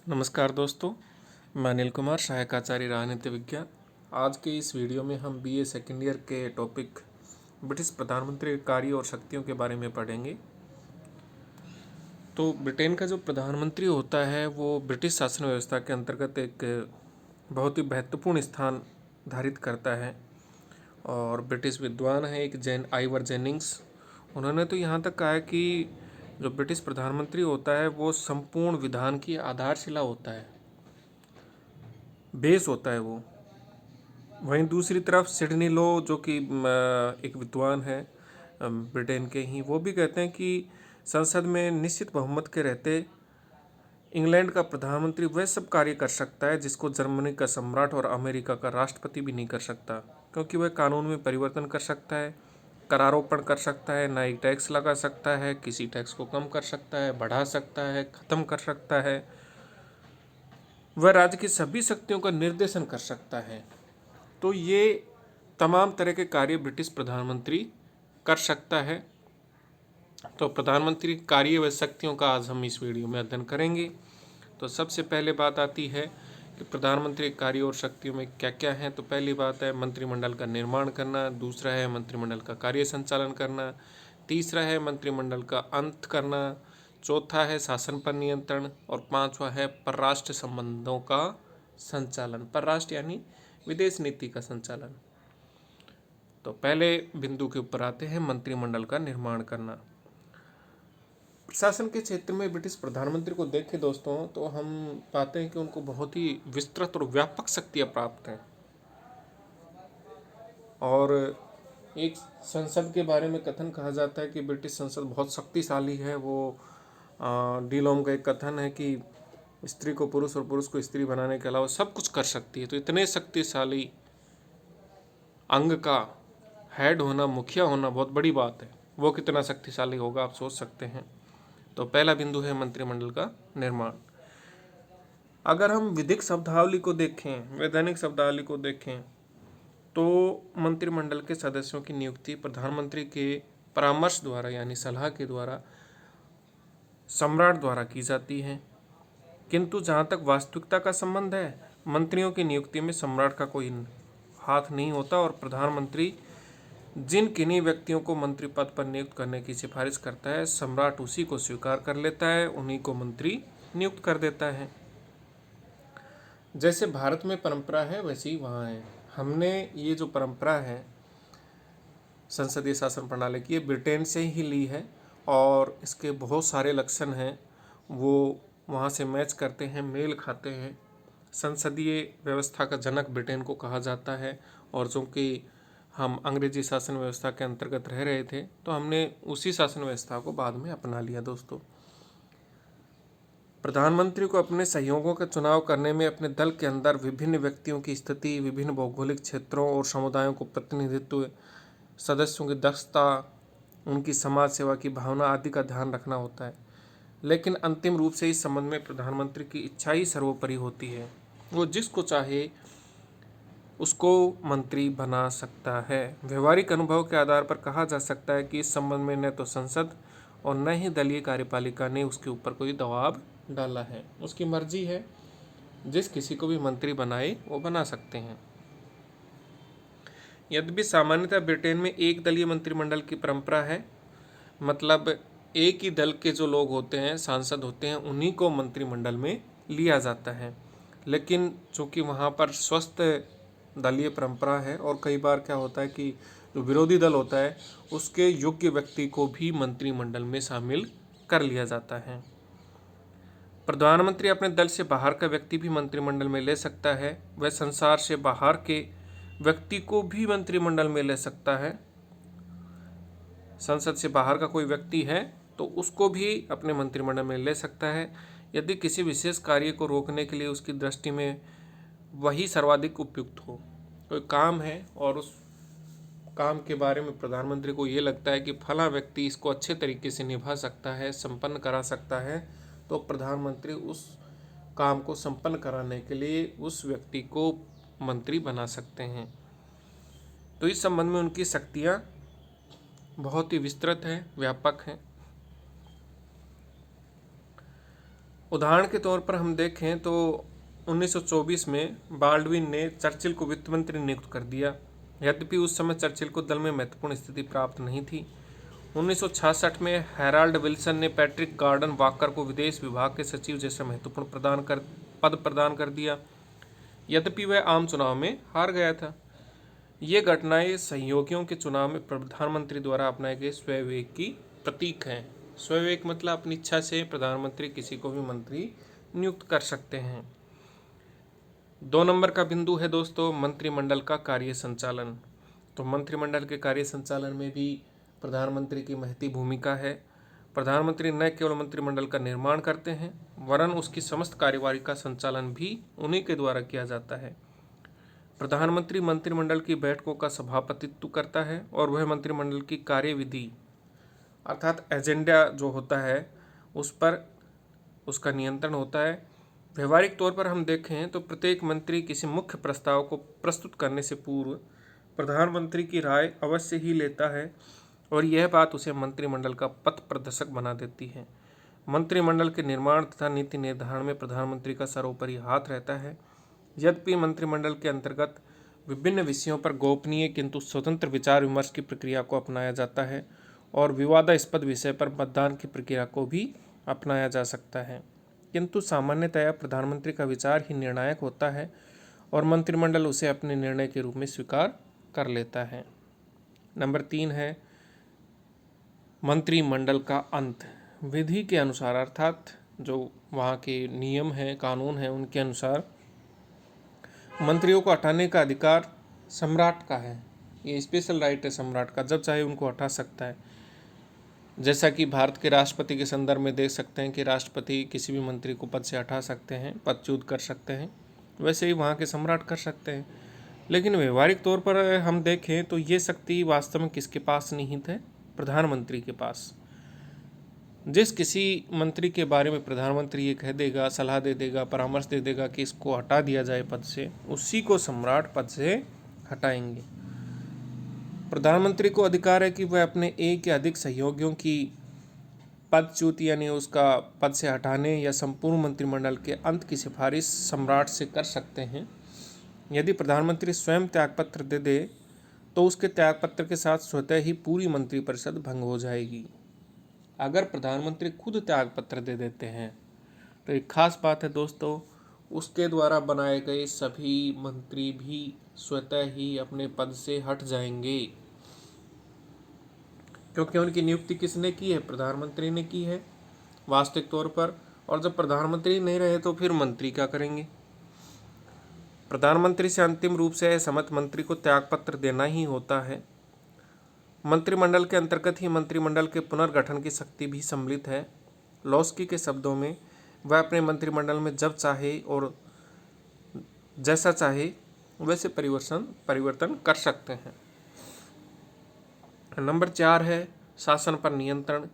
नमस्कार दोस्तों, मैं अनिल कुमार, सहायक आचार्य राजनीति विज्ञान। आज के इस वीडियो में हम बीए सेकेंड ईयर के टॉपिक ब्रिटिश प्रधानमंत्री के कार्य और शक्तियों के बारे में पढ़ेंगे। तो ब्रिटेन का जो प्रधानमंत्री होता है वो ब्रिटिश शासन व्यवस्था के अंतर्गत एक बहुत ही महत्वपूर्ण स्थान धारित करता है। और ब्रिटिश विद्वान है एक आइवर जेनिंग्स, उन्होंने तो यहाँ तक कहा है कि जो ब्रिटिश प्रधानमंत्री होता है वो संपूर्ण विधान की आधारशिला होता है, बेस होता है वो। वहीं दूसरी तरफ सिडनी लो, जो कि एक विद्वान है ब्रिटेन के ही, वो भी कहते हैं कि संसद में निश्चित बहुमत के रहते इंग्लैंड का प्रधानमंत्री वह सब कार्य कर सकता है जिसको जर्मनी का सम्राट और अमेरिका का राष्ट्रपति भी नहीं कर सकता, क्योंकि वह कानून में परिवर्तन कर सकता है, करारोपण कर सकता है, नई टैक्स लगा सकता है, किसी टैक्स को कम कर सकता है, बढ़ा सकता है, खत्म कर सकता है। वह राज्य की सभी शक्तियों का निर्देशन कर सकता है। तो ये तमाम तरह के कार्य ब्रिटिश प्रधानमंत्री कर सकता है। तो प्रधानमंत्री कार्य व शक्तियों का आज हम इस वीडियो में अध्ययन करेंगे। तो सबसे पहले बात आती है कि प्रधानमंत्री कार्य और शक्तियों में क्या क्या है। तो पहली बात है मंत्रिमंडल का निर्माण करना, दूसरा है मंत्रिमंडल का कार्य संचालन करना, तीसरा है मंत्रिमंडल का अंत करना, चौथा है शासन पर नियंत्रण, और पांचवा है परराष्ट्र संबंधों का संचालन। परराष्ट्र यानी विदेश नीति का संचालन। तो पहले बिंदु के ऊपर आते हैं, मंत्रिमंडल का निर्माण करना। प्रशासन के क्षेत्र में ब्रिटिश प्रधानमंत्री को देखें दोस्तों, तो हम पाते हैं कि उनको बहुत ही विस्तृत और व्यापक शक्तियां प्राप्त हैं। और एक संसद के बारे में कथन कहा जाता है कि ब्रिटिश संसद बहुत शक्तिशाली है। वो डीलॉम का एक कथन है कि स्त्री को पुरुष और पुरुष को स्त्री बनाने के अलावा सब कुछ कर सकती है। तो इतने शक्तिशाली अंग का हेड होना, मुखिया होना बहुत बड़ी बात है। वो कितना शक्तिशाली होगा आप सोच सकते हैं। तो पहला बिंदु है मंत्रिमंडल का निर्माण। अगर हम विधिक शब्दावली को देखें, वैधानिक शब्दावली को देखें, तो मंत्रिमंडल के सदस्यों की नियुक्ति प्रधानमंत्री के परामर्श द्वारा यानी सलाह के द्वारा सम्राट द्वारा की जाती है। किंतु जहाँ तक वास्तविकता का संबंध है, मंत्रियों की नियुक्ति में सम्राट का कोई हाथ नहीं होता, और प्रधानमंत्री जिन किन्हीं व्यक्तियों को मंत्री पद पर नियुक्त करने की सिफारिश करता है, सम्राट उसी को स्वीकार कर लेता है, उन्हीं को मंत्री नियुक्त कर देता है। जैसे भारत में परंपरा है वैसे ही वहाँ है। हमने ये जो परंपरा है संसदीय शासन प्रणाली की, ये ब्रिटेन से ही ली है, और इसके बहुत सारे लक्षण हैं वो वहाँ से मैच करते हैं, मेल खाते हैं। संसदीय व्यवस्था का जनक ब्रिटेन को कहा जाता है, और चूँकि हम अंग्रेजी शासन व्यवस्था के अंतर्गत रह रहे थे तो हमने उसी शासन व्यवस्था को बाद में अपना लिया। दोस्तों, प्रधानमंत्री को अपने सहयोगियों का चुनाव करने में अपने दल के अंदर विभिन्न व्यक्तियों की स्थिति, विभिन्न भौगोलिक क्षेत्रों और समुदायों को प्रतिनिधित्व, सदस्यों की दक्षता, उनकी समाज सेवा की भावना आदि का ध्यान रखना होता है। लेकिन अंतिम रूप से इस संबंध में प्रधानमंत्री की इच्छा ही सर्वोपरि होती है। वो जिसको चाहे उसको मंत्री बना सकता है। व्यवहारिक अनुभव के आधार पर कहा जा सकता है कि इस संबंध में न तो संसद और न ही दलीय कार्यपालिका ने उसके ऊपर कोई दबाव डाला है। उसकी मर्जी है, जिस किसी को भी मंत्री बनाए वो बना सकते हैं। यद्यपि सामान्यतः ब्रिटेन में एक दलीय मंत्रिमंडल की परंपरा है, मतलब एक ही दल के जो लोग होते हैं, सांसद होते हैं, उन्हीं को मंत्रिमंडल में लिया जाता है। लेकिन चूँकि वहाँ पर स्वस्थ दलीय परंपरा है, और कई बार क्या होता है कि जो विरोधी दल होता है उसके योग्य व्यक्ति को भी मंत्रिमंडल में शामिल कर लिया जाता है। प्रधानमंत्री अपने दल से बाहर का व्यक्ति भी मंत्रिमंडल में ले सकता है। वह संसार से बाहर के व्यक्ति को भी मंत्रिमंडल में ले सकता है। संसद से बाहर का कोई व्यक्ति है तो उसको भी अपने मंत्रिमंडल में ले सकता है, यदि किसी विशेष कार्य को रोकने के लिए उसकी दृष्टि में वही सर्वाधिक उपयुक्त हो। कोई काम है और उस काम के बारे में प्रधानमंत्री को ये लगता है कि फला व्यक्ति इसको अच्छे तरीके से निभा सकता है, संपन्न करा सकता है, तो प्रधानमंत्री उस काम को संपन्न कराने के लिए उस व्यक्ति को मंत्री बना सकते हैं। तो इस संबंध में उनकी शक्तियाँ बहुत ही विस्तृत हैं, व्यापक हैं। उदाहरण के तौर पर हम देखें तो 1924 में बाल्डविन ने चर्चिल को वित्त मंत्री नियुक्त कर दिया। यद्यपि उस समय चर्चिल को दल में महत्वपूर्ण स्थिति प्राप्त नहीं थी। 1966 में हैराल्ड विल्सन ने पैट्रिक गॉर्डन वॉकर को विदेश विभाग के सचिव जैसा महत्वपूर्ण पद प्रदान कर दिया। यद्यपि वह आम चुनाव में हार गया था। ये घटनाएं सहयोगियों के चुनाव में प्रधानमंत्री द्वारा अपनाए गए स्वविवेक की प्रतीक हैं। स्वविवेक मतलब अपनी इच्छा से प्रधानमंत्री किसी को भी मंत्री नियुक्त कर सकते हैं। 2 नंबर का बिंदु है दोस्तों मंत्रिमंडल का कार्य संचालन। तो मंत्रिमंडल के कार्य संचालन में भी प्रधानमंत्री की महती भूमिका है। प्रधानमंत्री न केवल मंत्रिमंडल का निर्माण करते हैं वरन उसकी समस्त कार्यवाही का संचालन भी उन्हीं के द्वारा किया जाता है। प्रधानमंत्री मंत्रिमंडल की बैठकों का सभापतित्व करता है और वह मंत्रिमंडल की कार्यविधि अर्थात एजेंडा जो होता है उस पर उसका नियंत्रण होता है। व्यवहारिक तौर पर हम देखें तो प्रत्येक मंत्री किसी मुख्य प्रस्ताव को प्रस्तुत करने से पूर्व प्रधानमंत्री की राय अवश्य ही लेता है और यह बात उसे मंत्रिमंडल का पथ प्रदर्शक बना देती है। मंत्रिमंडल के निर्माण तथा नीति निर्धारण में प्रधानमंत्री का सर्वोपरि हाथ रहता है। यद्यपि मंत्रिमंडल के अंतर्गत विभिन्न विषयों पर गोपनीय किंतु स्वतंत्र विचार विमर्श की प्रक्रिया को अपनाया जाता है और विवादास्पद विषय पर मतदान की प्रक्रिया को भी अपनाया जा सकता है, किंतु सामान्यतया प्रधानमंत्री का विचार ही निर्णायक होता है और मंत्रिमंडल उसे अपने निर्णय के रूप में स्वीकार कर लेता है। नंबर 3 है मंत्रिमंडल का अंत। विधि के अनुसार अर्थात जो वहाँ के नियम हैं कानून हैं उनके अनुसार मंत्रियों को हटाने का अधिकार सम्राट का है। ये स्पेशल राइट है सम्राट का, जब चाहे उनको हटा सकता है। जैसा कि भारत के राष्ट्रपति के संदर्भ में देख सकते हैं कि राष्ट्रपति किसी भी मंत्री को पद से हटा सकते हैं, पदच्युत कर सकते हैं, वैसे ही वहाँ के सम्राट कर सकते हैं। लेकिन व्यवहारिक तौर पर हम देखें तो ये शक्ति वास्तव में किसके पास निहित है? प्रधानमंत्री के पास। जिस किसी मंत्री के बारे में प्रधानमंत्री ये कह देगा, सलाह दे देगा, परामर्श दे देगा कि इसको हटा दिया जाए पद से, उसी को सम्राट पद से हटाएंगे। प्रधानमंत्री को अधिकार है कि वह अपने एक या अधिक सहयोगियों की पदच्युति यानी उसका पद से हटाने या संपूर्ण मंत्रिमंडल के अंत की सिफारिश सम्राट से कर सकते हैं। यदि प्रधानमंत्री स्वयं त्यागपत्र दे दे तो उसके त्यागपत्र के साथ स्वतः ही पूरी मंत्रिपरिषद भंग हो जाएगी। अगर प्रधानमंत्री खुद त्यागपत्र दे देते हैं तो एक खास बात है दोस्तों, उसके द्वारा बनाए गए सभी मंत्री भी स्वतः ही अपने पद से हट जाएंगे, क्योंकि उनकी नियुक्ति किसने की है? प्रधानमंत्री ने की है वास्तविक तौर पर। और जब प्रधानमंत्री नहीं रहे तो फिर मंत्री क्या करेंगे? प्रधानमंत्री से अंतिम रूप से असहमत मंत्री को त्यागपत्र देना ही होता है। मंत्रिमंडल के अंतर्गत ही मंत्रिमंडल के पुनर्गठन की शक्ति भी सम्मिलित है। लॉस्की के शब्दों में वह अपने मंत्रिमंडल में जब चाहे और जैसा चाहे वैसे परिवर्तन कर सकते हैं। नंबर 4 है शासन पर नियंत्रण।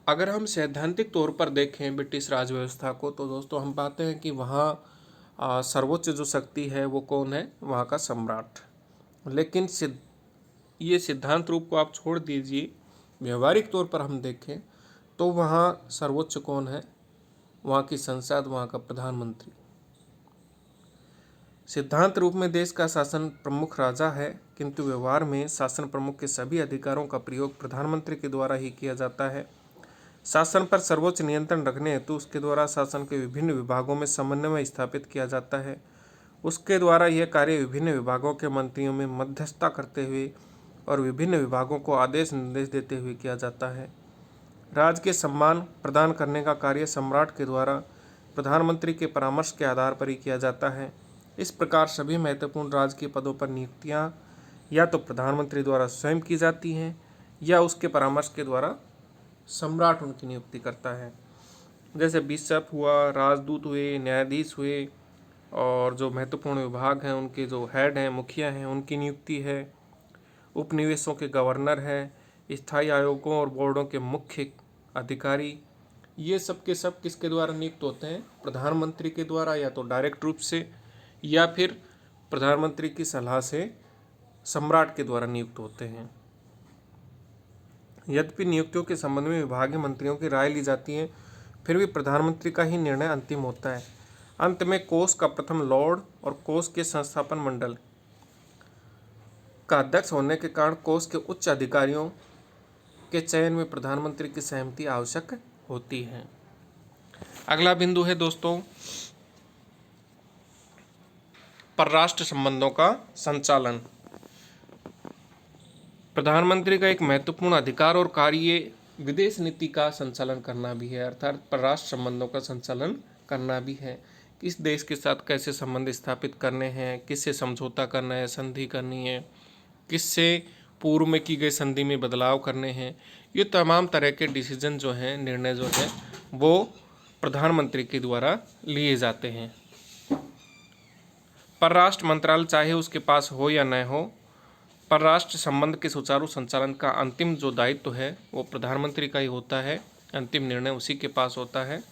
अगर हम सैद्धांतिक तौर पर देखें ब्रिटिश राज व्यवस्था को तो दोस्तों हम पाते हैं कि वहाँ सर्वोच्च जो शक्ति है वो कौन है? वहाँ का सम्राट। लेकिन ये सिद्धांत रूप को आप छोड़ दीजिए, व्यवहारिक तौर पर हम देखें तो वहाँ सर्वोच्च कौन है? वहाँ की संसद, वहाँ का प्रधानमंत्री। सिद्धांत रूप में देश का शासन प्रमुख राजा है, किंतु व्यवहार में शासन प्रमुख के सभी अधिकारों का प्रयोग प्रधानमंत्री के द्वारा ही किया जाता है। शासन पर सर्वोच्च नियंत्रण रखने हेतु उसके द्वारा शासन के विभिन्न विभागों में समन्वय स्थापित किया जाता है। उसके द्वारा यह कार्य विभिन्न विभागों के मंत्रियों में मध्यस्थता करते हुए और विभिन्न विभागों को आदेश निर्देश देते हुए किया जाता है। राज्य के सम्मान प्रदान करने का कार्य सम्राट के द्वारा प्रधानमंत्री के परामर्श के आधार पर ही किया जाता है। इस प्रकार सभी महत्वपूर्ण राजकीय पदों पर नियुक्तियां या तो प्रधानमंत्री द्वारा स्वयं की जाती हैं या उसके परामर्श के द्वारा सम्राट उनकी नियुक्ति करता है। जैसे बिशप हुआ, राजदूत हुए, न्यायाधीश हुए और जो महत्वपूर्ण विभाग हैं उनके जो हेड हैं, मुखिया हैं, उनकी नियुक्ति है। उपनिवेशों के गवर्नर हैं, स्थायी आयोगों और बोर्डों के मुख्य अधिकारी, ये सब के सब किसके द्वारा नियुक्त होते हैं? प्रधानमंत्री के द्वारा, या तो डायरेक्ट रूप से या फिर प्रधानमंत्री की सलाह से सम्राट के द्वारा नियुक्त होते हैं। यद्यपि नियुक्तियों के संबंध में विभागीय मंत्रियों की राय ली जाती है, फिर भी प्रधानमंत्री का ही निर्णय अंतिम होता है। अंत में कोष का प्रथम लॉर्ड और कोष के संस्थापन मंडल का अध्यक्ष होने के कारण कोष के उच्च अधिकारियों के चयन में प्रधानमंत्री की सहमति आवश्यक होती है। अगला बिंदु है दोस्तों परराष्ट्र संबंधों का संचालन। प्रधानमंत्री का एक महत्वपूर्ण अधिकार और कार्य विदेश नीति का संचालन करना भी है, अर्थात परराष्ट्र संबंधों का संचालन करना भी है। किस देश के साथ कैसे संबंध स्थापित करने हैं, किससे समझौता करना है, संधि करनी है, किससे पूर्व में की गई संधि में बदलाव करने हैं, ये तमाम तरह के डिसीजन जो हैं, निर्णय जो हैं, वो प्रधानमंत्री के द्वारा लिए जाते हैं। परराष्ट्र मंत्रालय चाहे उसके पास हो या न हो, परराष्ट्र संबंध के सुचारू संचालन का अंतिम जो दायित्व है वो प्रधानमंत्री का ही होता है, अंतिम निर्णय उसी के पास होता है।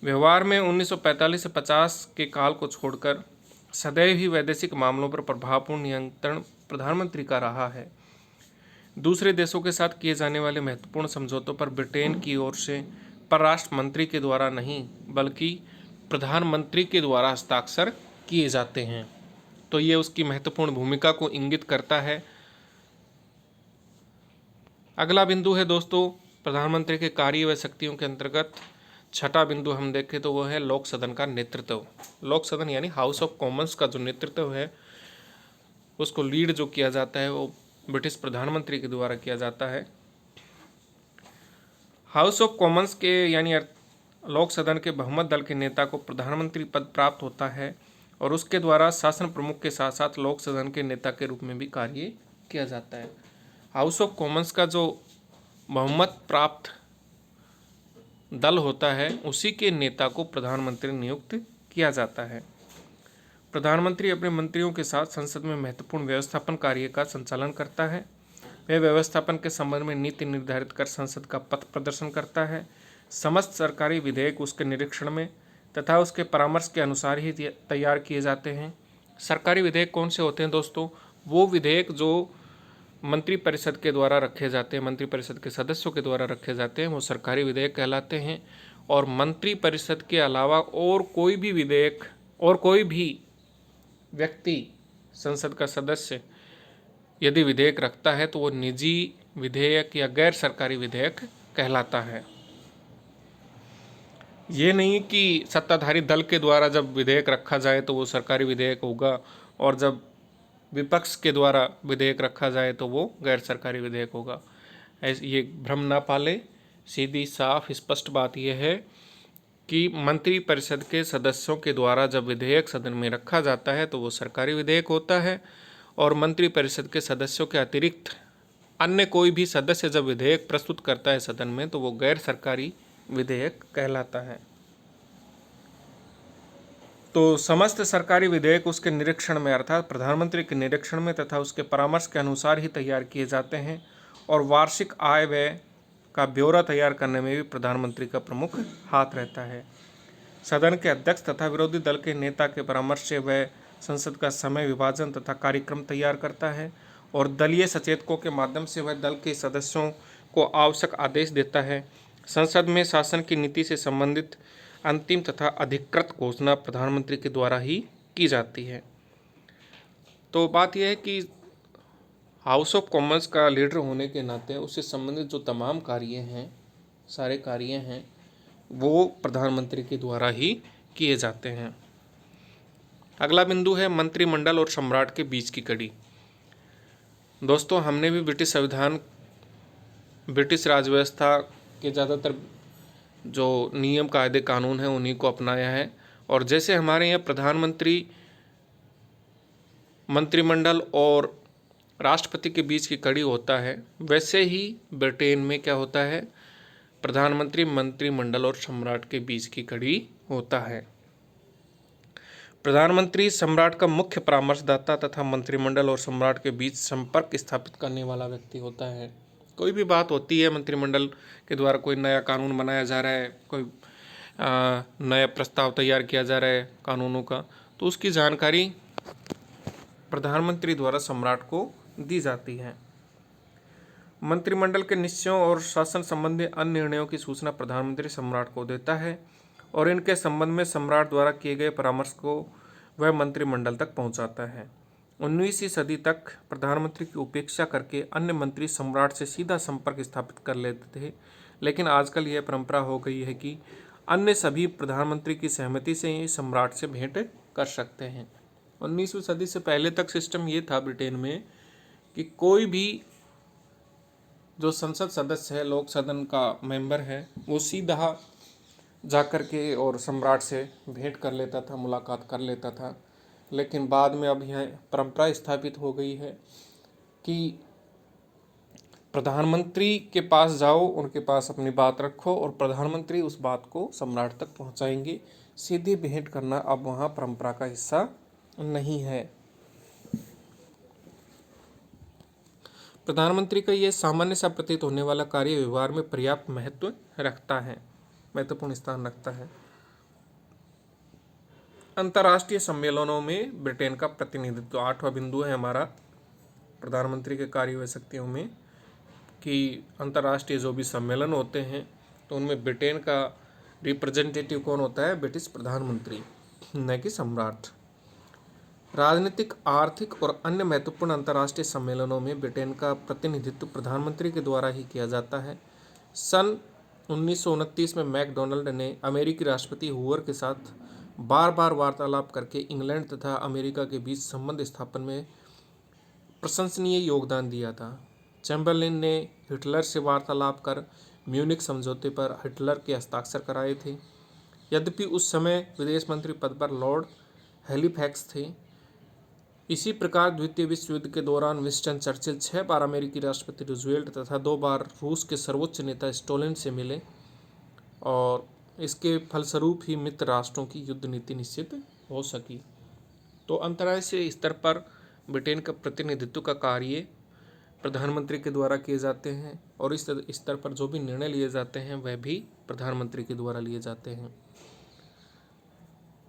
व्यवहार में 1945 से 50 के काल को छोड़कर सदैव ही वैदेशिक मामलों पर प्रभावपूर्ण नियंत्रण प्रधानमंत्री का रहा है। दूसरे देशों के साथ किए जाने वाले महत्वपूर्ण समझौतों पर ब्रिटेन की ओर से परराष्ट्र मंत्री के द्वारा नहीं बल्कि प्रधानमंत्री के द्वारा हस्ताक्षर किए जाते हैं। तो ये उसकी महत्वपूर्ण भूमिका को इंगित करता है। अगला बिंदु है दोस्तों प्रधानमंत्री के कार्य व शक्तियों के अंतर्गत छठा बिंदु हम देखें तो वो है लोक सदन का नेतृत्व। लोक सदन यानी हाउस ऑफ कॉमन्स का जो नेतृत्व है उसको लीड जो किया जाता है वो ब्रिटिश प्रधानमंत्री के द्वारा किया जाता है। हाउस ऑफ कॉमन्स के यानी लोक सदन के बहुमत दल के नेता को प्रधानमंत्री पद प्राप्त होता है और उसके द्वारा शासन प्रमुख के साथ साथ लोक सदन के नेता के रूप में भी कार्य किया जाता है। हाउस ऑफ कॉमन्स का जो बहुमत प्राप्त दल होता है उसी के नेता को प्रधानमंत्री नियुक्त किया जाता है। प्रधानमंत्री अपने मंत्रियों के साथ संसद में महत्वपूर्ण व्यवस्थापन कार्य का संचालन करता है। वह व्यवस्थापन के संबंध में नीति निर्धारित कर संसद का पथ प्रदर्शन करता है। समस्त सरकारी विधेयक उसके निरीक्षण में तथा उसके परामर्श के अनुसार ही तैयार किए जाते हैं। सरकारी विधेयक कौन से होते हैं दोस्तों? वो विधेयक जो मंत्रिपरिषद के द्वारा रखे जाते हैं, मंत्रिपरिषद के सदस्यों के द्वारा रखे जाते हैं, वो सरकारी विधेयक कहलाते हैं। और मंत्रिपरिषद के अलावा और कोई भी विधेयक और कोई भी व्यक्ति संसद का सदस्य यदि विधेयक रखता है तो वो निजी विधेयक या गैर सरकारी विधेयक कहलाता है। ये नहीं कि सत्ताधारी दल के द्वारा जब विधेयक रखा जाए तो वो सरकारी विधेयक होगा और जब विपक्ष के द्वारा विधेयक रखा जाए तो वो गैर सरकारी विधेयक होगा। ऐसे ये भ्रम ना पाले। सीधी साफ स्पष्ट बात यह है कि मंत्रिपरिषद के सदस्यों के द्वारा जब विधेयक सदन में रखा जाता है तो वो सरकारी विधेयक होता है और मंत्रिपरिषद के सदस्यों के अतिरिक्त अन्य कोई भी सदस्य जब विधेयक प्रस्तुत करता है सदन में तो वो गैर सरकारी विधेयक कहलाता है। तो समस्त सरकारी विधेयक उसके निरीक्षण में अर्थात प्रधानमंत्री के निरीक्षण में तथा उसके परामर्श के अनुसार ही तैयार किए जाते हैं और वार्षिक आय व्यय का ब्यौरा तैयार करने में भी प्रधानमंत्री का प्रमुख हाथ रहता है। सदन के अध्यक्ष तथा विरोधी दल के नेता के परामर्श से वह संसद का समय विभाजन तथा कार्यक्रम तैयार करता है और दलीय सचेतकों के माध्यम से वह दल के सदस्यों को आवश्यक आदेश देता है। संसद में शासन की नीति से संबंधित अंतिम तथा अधिकृत घोषणा प्रधानमंत्री के द्वारा ही की जाती है। तो बात यह है कि हाउस ऑफ कॉमन्स का लीडर होने के नाते उससे संबंधित जो तमाम कार्य हैं, सारे कार्य हैं, वो प्रधानमंत्री के द्वारा ही किए जाते हैं। अगला बिंदु है मंत्रिमंडल और सम्राट के बीच की कड़ी। दोस्तों, हमने भी ब्रिटिश संविधान, ब्रिटिश राज व्यवस्था के ज़्यादातर जो नियम कायदे कानून हैं उन्हीं को अपनाया है। और जैसे हमारे यहाँ प्रधानमंत्री, मंत्रिमंडल और राष्ट्रपति के बीच की कड़ी होता है, वैसे ही ब्रिटेन में क्या होता है, प्रधानमंत्री, मंत्रिमंडल और सम्राट के बीच की कड़ी होता है। प्रधानमंत्री सम्राट का मुख्य परामर्शदाता तथा मंत्रिमंडल और सम्राट के बीच संपर्क स्थापित करने वाला व्यक्ति होता है। कोई भी बात होती है, मंत्रिमंडल के द्वारा कोई नया कानून बनाया जा रहा है, कोई नया प्रस्ताव तैयार किया जा रहा है कानूनों का, तो उसकी जानकारी प्रधानमंत्री द्वारा सम्राट को दी जाती है। मंत्रिमंडल के निश्चयों और शासन संबंधी अन्य निर्णयों की सूचना प्रधानमंत्री सम्राट को देता है और इनके संबंध में सम्राट द्वारा किए गए परामर्श को वह मंत्रिमंडल तक पहुंचाता है। 19वीं सदी तक प्रधानमंत्री की उपेक्षा करके अन्य मंत्री सम्राट से सीधा संपर्क स्थापित कर लेते थे, लेकिन आजकल यह परंपरा हो गई है कि अन्य सभी प्रधानमंत्री की सहमति से ही सम्राट से भेंट कर सकते हैं। 19वीं सदी से पहले तक सिस्टम ये था ब्रिटेन में कि कोई भी जो संसद सदस्य है, लोक सदन का मेंबर है, वो सीधा जाकर के और सम्राट से भेंट कर लेता था, मुलाकात कर लेता था। लेकिन बाद में अब यह परंपरा स्थापित हो गई है कि प्रधानमंत्री के पास जाओ, उनके पास अपनी बात रखो और प्रधानमंत्री उस बात को सम्राट तक पहुंचाएंगे। सीधी भेंट करना अब वहाँ परंपरा का हिस्सा नहीं है। प्रधानमंत्री का यह सामान्य सा प्रतीत होने वाला कार्य व्यवहार में पर्याप्त महत्वपूर्ण स्थान रखता है। अंतर्राष्ट्रीय सम्मेलनों में ब्रिटेन का प्रतिनिधित्व 8वां बिंदु है हमारा प्रधानमंत्री के कार्य व शक्तियों में, कि अंतर्राष्ट्रीय जो भी सम्मेलन होते हैं तो उनमें ब्रिटेन का रिप्रेजेंटेटिव कौन होता है? ब्रिटिश प्रधानमंत्री, न कि सम्राट। राजनीतिक, आर्थिक और अन्य महत्वपूर्ण अंतर्राष्ट्रीय सम्मेलनों में ब्रिटेन का प्रतिनिधित्व प्रधानमंत्री के द्वारा ही किया जाता है। सन 1929 में मैकडोनाल्ड ने अमेरिकी राष्ट्रपति हूवर के साथ बार बार वार्तालाप करके इंग्लैंड तथा अमेरिका के बीच संबंध स्थापन में प्रशंसनीय योगदान दिया था। चैम्बरलिन ने हिटलर से वार्तालाप कर म्यूनिख समझौते पर हिटलर के हस्ताक्षर कराए थे। यद्यपि उस समय विदेश मंत्री पद पर लॉर्ड हैलिफैक्स थे। इसी प्रकार द्वितीय विश्व युद्ध के दौरान विंस्टन चर्चिल 6 बार अमेरिकी राष्ट्रपति रूजवेल्ट तथा 2 बार रूस के सर्वोच्च नेता स्टोलिन से मिले और इसके फलस्वरूप ही मित्र राष्ट्रों की युद्ध नीति निश्चित हो सकी। तो अंतर्राष्ट्रीय स्तर पर ब्रिटेन का प्रतिनिधित्व का कार्य प्रधानमंत्री के द्वारा किए जाते हैं और इस स्तर पर जो भी निर्णय लिए जाते हैं वह भी प्रधानमंत्री के द्वारा लिए जाते हैं।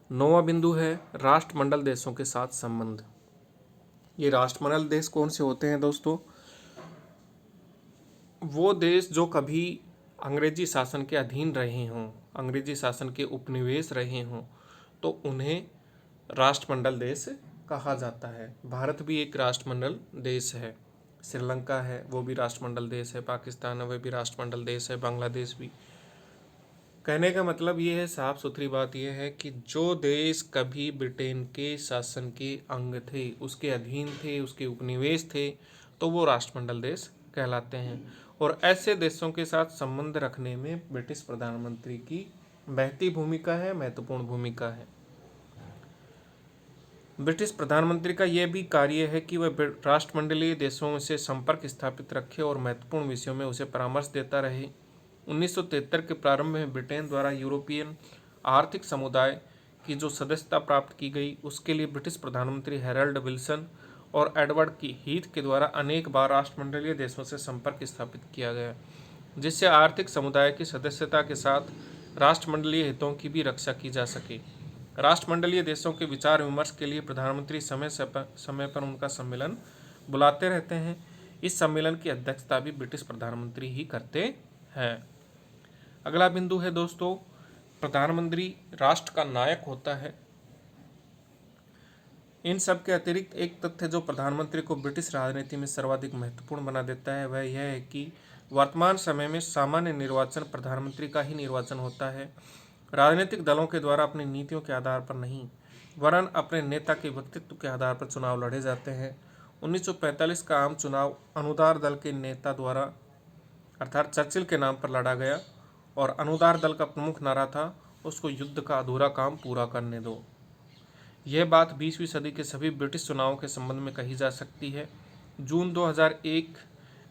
9वां बिंदु है राष्ट्रमंडल देशों के साथ संबंध। ये राष्ट्रमंडल देश कौन से होते हैं दोस्तों? वो देश जो कभी अंग्रेजी शासन के अधीन रहे हों, अंग्रेजी शासन के उपनिवेश रहे हों, तो उन्हें राष्ट्रमंडल देश कहा जाता है। भारत भी एक राष्ट्रमंडल देश है, श्रीलंका है वो भी राष्ट्रमंडल देश है, पाकिस्तान है वह भी राष्ट्रमंडल देश है, बांग्लादेश भी। कहने का मतलब ये है, साफ सुथरी बात यह है कि जो देश कभी ब्रिटेन के शासन के अंग थे, उसके अधीन थे, उसके उपनिवेश थे, तो वो राष्ट्रमंडल देश कहलाते हैं। और ऐसे देशों के साथ संबंध रखने में ब्रिटिश प्रधानमंत्री की बहती भूमिका है, महत्वपूर्ण भूमिका है। ब्रिटिश प्रधानमंत्री का यह भी कार्य है कि वह राष्ट्रमंडलीय देशों से संपर्क स्थापित रखे और महत्वपूर्ण विषयों में उसे परामर्श देता रहे। 1973 के प्रारंभ में ब्रिटेन द्वारा यूरोपियन आर्थिक समुदाय की जो सदस्यता प्राप्त की गई, उसके लिए ब्रिटिश प्रधानमंत्री हैरोल्ड विल्सन और एडवर्ड की हीथ के द्वारा अनेक बार राष्ट्रमंडलीय देशों से संपर्क स्थापित किया गया, जिससे आर्थिक समुदाय की सदस्यता के साथ राष्ट्रमंडलीय हितों की भी रक्षा की जा सके। राष्ट्रमंडलीय देशों के विचार विमर्श के लिए प्रधानमंत्री समय पर उनका सम्मेलन बुलाते रहते हैं। इस सम्मेलन की अध्यक्षता भी ब्रिटिश प्रधानमंत्री ही करते हैं। अगला बिंदु है दोस्तों, प्रधानमंत्री राष्ट्र का नायक होता है। इन सब के अतिरिक्त एक तथ्य जो प्रधानमंत्री को ब्रिटिश राजनीति में सर्वाधिक महत्वपूर्ण बना देता है वह यह है कि वर्तमान समय में सामान्य निर्वाचन प्रधानमंत्री का ही निर्वाचन होता है। राजनीतिक दलों के द्वारा अपनी नीतियों के आधार पर नहीं, वरन अपने नेता के व्यक्तित्व के आधार पर चुनाव लड़े जाते हैं। 1945 का आम चुनाव अनुदार दल के नेता द्वारा अर्थात चर्चिल के नाम पर लड़ा गया और अनुदार दल का प्रमुख नारा था, उसको युद्ध का अधूरा काम पूरा करने दो। यह बात 20वीं सदी के सभी ब्रिटिश चुनावों के संबंध में कही जा सकती है। जून 2001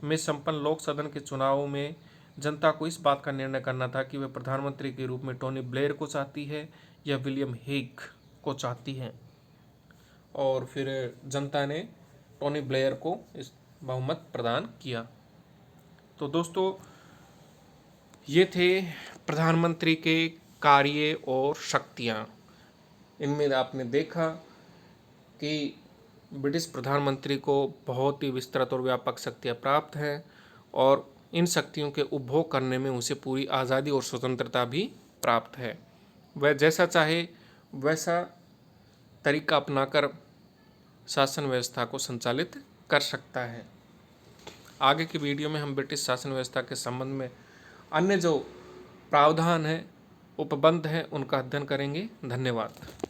में संपन्न लोक सदन के चुनावों में जनता को इस बात का निर्णय करना था कि वह प्रधानमंत्री के रूप में टोनी ब्लेयर को चाहती है या विलियम हेग को चाहती है, और फिर जनता ने टोनी ब्लेयर को इस बहुमत प्रदान किया। तो दोस्तों ये थे प्रधानमंत्री के कार्य और शक्तियाँ। इनमें आपने देखा कि ब्रिटिश प्रधानमंत्री को बहुत ही विस्तृत और व्यापक शक्तियाँ प्राप्त हैं और इन शक्तियों के उपभोग करने में उसे पूरी आज़ादी और स्वतंत्रता भी प्राप्त है। वह जैसा चाहे वैसा तरीका अपनाकर शासन व्यवस्था को संचालित कर सकता है। आगे की वीडियो में हम ब्रिटिश शासन व्यवस्था के संबंध में अन्य जो प्रावधान है, उपबंध हैं, उनका अध्ययन करेंगे। धन्यवाद।